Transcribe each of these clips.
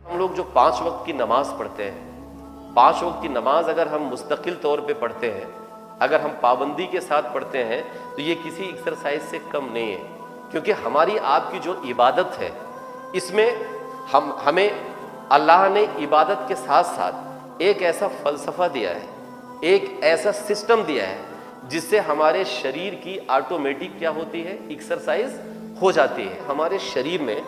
ہم لوگ جو 5 وقت کی نماز پڑھتے ہیں، 5 وقت کی نماز اگر ہم مستقل طور پہ پڑھتے ہیں، اگر ہم پابندی کے ساتھ پڑھتے ہیں تو یہ کسی ایکسرسائز سے کم نہیں ہے، کیونکہ ہماری آپ کی جو عبادت ہے اس میں ہمیں اللہ نے عبادت کے ساتھ ساتھ ایک ایسا فلسفہ دیا ہے، ایک ایسا سسٹم دیا ہے جس سے ہمارے شریر کی آٹومیٹک کیا ہوتی ہے، ایکسرسائز ہو جاتی ہے۔ ہمارے شریر میں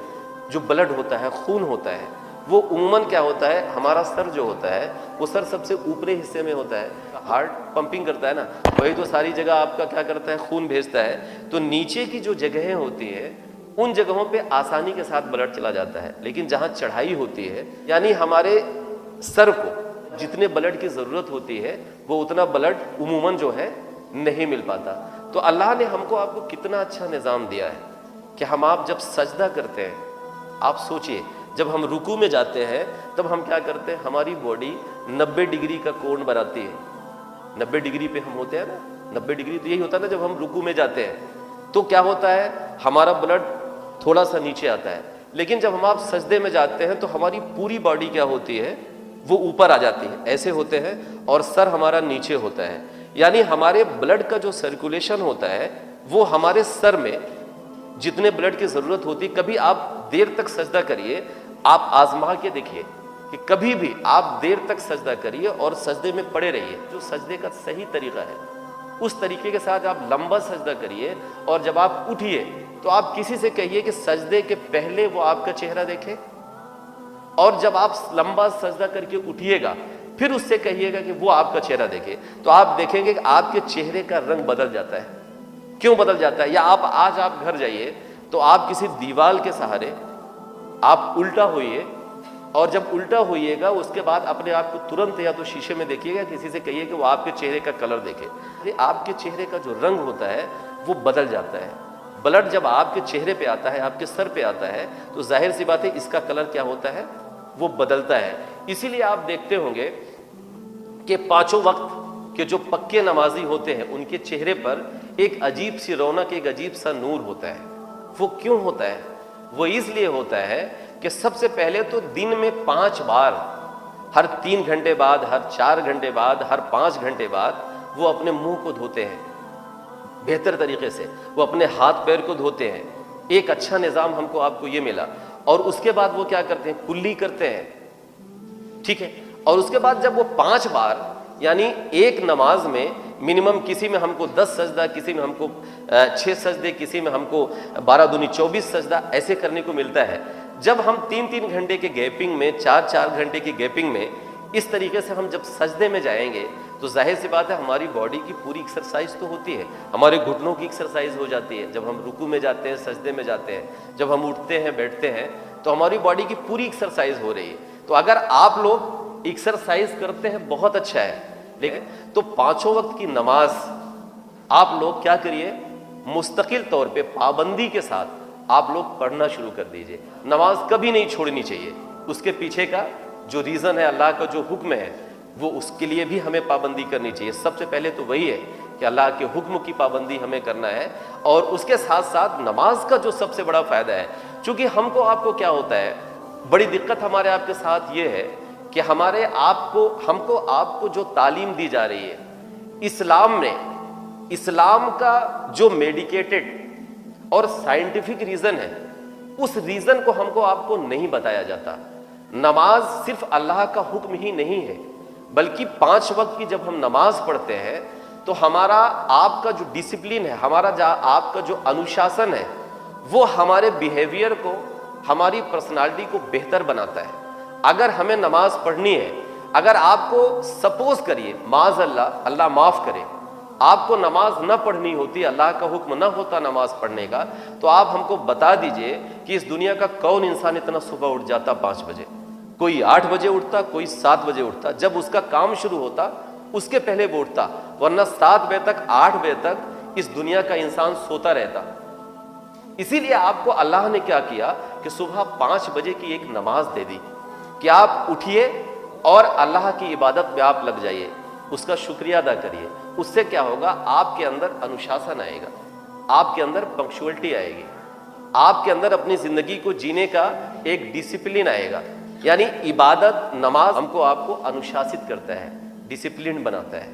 جو بلڈ ہوتا ہے، خون ہوتا ہے، وہ عموماً کیا ہوتا ہے، ہمارا سر جو ہوتا ہے وہ سر سب سے اوپری حصے میں ہوتا ہے، ہارٹ پمپنگ کرتا ہے نا، وہی تو ساری جگہ آپ کا کیا کرتا ہے، خون بھیجتا ہے۔ تو نیچے کی جو جگہیں ہوتی ہیں ان جگہوں پہ آسانی کے ساتھ بلڈ چلا جاتا ہے، لیکن جہاں چڑھائی ہوتی ہے، یعنی ہمارے سر کو جتنے بلڈ کی ضرورت ہوتی ہے وہ اتنا بلڈ عموماً جو ہے نہیں مل پاتا۔ تو اللہ نے ہم کو آپ کو کتنا اچھا نظام دیا ہے کہ ہم آپ جب سجدہ کرتے ہیں، آپ سوچئے جب ہم رکوع میں جاتے ہیں تب ہم کیا کرتے ہیں، ہماری باڈی 90 ڈگری کا کون بناتی ہے، 90 ڈگری پہ ہم ہوتے ہیں نا، 90 ڈگری تو یہی ہوتا ہے نا، جب ہم رکوع میں جاتے ہیں تو کیا ہوتا ہے، ہمارا بلڈ تھوڑا سا نیچے آتا ہے، لیکن جب ہم آپ سجدے میں جاتے ہیں تو ہماری پوری باڈی کیا ہوتی ہے، وہ اوپر آ جاتی ہے، ایسے ہوتے ہیں، اور سر ہمارا نیچے ہوتا ہے، یعنی ہمارے بلڈ کا جو سرکولیشن ہوتا ہے وہ ہمارے سر میں جتنے بلڈ کی ضرورت ہوتی۔ کبھی آپ دیر تک سجدہ کریے، آپ آزما کے دیکھیے کہ کبھی بھی آپ دیر تک سجدہ کریے اور سجدے میں پڑے رہیے، جو سجدے کا صحیح طریقہ ہے اس طریقے کے ساتھ آپ لمبا سجدہ کریے، اور جب آپ اٹھیے تو آپ کسی سے کہیے کہ سجدے کے پہلے وہ آپ کا چہرہ دیکھے، اور جب آپ لمبا سجدہ کر کے اٹھیے گا پھر اس سے کہیے گا کہ وہ آپ کا چہرہ دیکھے، تو آپ دیکھیں گے کہ آپ کے چہرے کا رنگ بدل جاتا ہے۔ کیوں بدل جاتا ہے؟ یا آج آپ گھر جائیے تو آپ کسی دیوار کے سہارے آپ الٹا ہوئیے، اور جب الٹا ہوئیے گا اس کے بعد اپنے آپ کو ترنت یا تو شیشے میں دیکھیے گا، کسی سے کہیے کہ وہ آپ کے چہرے کا کلر دیکھے، آپ کے چہرے کا جو رنگ ہوتا ہے وہ بدل جاتا ہے۔ بلڈ جب آپ کے چہرے پہ آتا ہے، آپ کے سر پہ آتا ہے، تو ظاہر سی بات ہے اس کا کلر کیا ہوتا ہے، وہ بدلتا ہے۔ اسی لیے آپ دیکھتے ہوں گے کہ 5 وقت کے جو پکے نمازی ہوتے ہیں ان کے چہرے پر ایک عجیب سی رونق، ایک عجیب سا نور ہوتا ہے۔ وہ کیوں ہوتا ہے؟ وہ اس لیے ہوتا ہے کہ سب سے پہلے تو دن میں 5 بار، ہر 3 گھنٹے بعد، ہر 4 گھنٹے بعد، ہر 5 گھنٹے بعد وہ اپنے منہ کو دھوتے ہیں بہتر طریقے سے، وہ اپنے ہاتھ پیر کو دھوتے ہیں۔ ایک اچھا نظام ہم کو آپ کو یہ ملا، اور اس کے بعد وہ کیا کرتے ہیں، کلی کرتے ہیں، ٹھیک ہے۔ اور اس کے بعد جب وہ 5 بار، یعنی ایک نماز میں منیمم کسی میں ہم کو 10 سجدہ، کسی میں ہم کو 6 سجدے، کسی میں ہم کو 12 دونی 24 سجدہ ایسے کرنے کو ملتا ہے۔ جب ہم 3 گھنٹے کے گیپنگ میں، 4 گھنٹے کی گیپنگ میں اس طریقے سے ہم جب سجدے میں جائیں گے تو ظاہر سی بات ہے ہماری باڈی کی پوری ایکسرسائز تو ہوتی ہے، ہمارے گھٹنوں کی ایکسرسائز ہو جاتی ہے، جب ہم رکوع میں جاتے ہیں، سجدے میں جاتے ہیں، جب ہم اٹھتے ہیں، بیٹھتے ہیں، تو ہماری باڈی کی پوری ایکسرسائز ہو رہی ہے۔ تو اگر آپ لوگ ایکسرسائز کرتے ہیں بہت اچھا ہے، لیکن تو 5 وقت کی نماز آپ لوگ کیا کریے، مستقل طور پہ پابندی کے ساتھ آپ لوگ پڑھنا شروع کر دیجئے۔ نماز کبھی نہیں چھوڑنی چاہیے، اس کے پیچھے کا جو ریزن ہے، اللہ کا جو حکم ہے، وہ اس کے لیے بھی ہمیں پابندی کرنی چاہیے۔ سب سے پہلے تو وہی ہے کہ اللہ کے حکم کی پابندی ہمیں کرنا ہے، اور اس کے ساتھ ساتھ نماز کا جو سب سے بڑا فائدہ ہے، چونکہ ہم کو آپ کو کیا ہوتا ہے، بڑی دقت ہمارے آپ کے ساتھ یہ ہے کہ ہم کو آپ کو جو تعلیم دی جا رہی ہے اسلام نے، اسلام کا جو میڈیکیٹڈ اور سائنٹیفک ریزن ہے، اس ریزن کو ہم کو آپ کو نہیں بتایا جاتا۔ نماز صرف اللہ کا حکم ہی نہیں ہے، بلکہ 5 وقت کی جب ہم نماز پڑھتے ہیں تو ہمارا آپ کا جو ڈسپلن ہے، ہمارا آپ کا جو انوشاسن ہے، وہ ہمارے بیہیویئر کو، ہماری پرسنالٹی کو بہتر بناتا ہے۔ اگر ہمیں نماز پڑھنی ہے، اگر آپ کو سپوز کریے معاذ اللہ معاف کرے، آپ کو نماز نہ پڑھنی ہوتی، اللہ کا حکم نہ ہوتا نماز پڑھنے کا، تو آپ ہم کو بتا دیجئے کہ اس دنیا کا کون انسان اتنا صبح اٹھ جاتا 5 بجے؟ کوئی 8 بجے اٹھتا، کوئی 7 بجے اٹھتا، جب اس کا کام شروع ہوتا اس کے پہلے وہ اٹھتا، ورنہ 7 بجے تک، 8 بجے تک اس دنیا کا انسان سوتا رہتا۔ اسی لیے آپ کو اللہ نے کیا کیا کہ صبح 5 بجے کی ایک نماز دے دی کہ آپ اٹھیے اور اللہ کی عبادت میں آپ لگ جائیے، اس کا شکریہ ادا کریے۔ اس سے کیا ہوگا، آپ کے اندر انوشاسن آئے گا، آپ کے اندر پنکچوئلٹی آئے گی، آپ کے اندر اپنی زندگی کو جینے کا ایک ڈسپلن آئے گا۔ یعنی عبادت نماز ہم کو آپ کو انوشاست کرتا ہے، ڈسپلن بناتا ہے.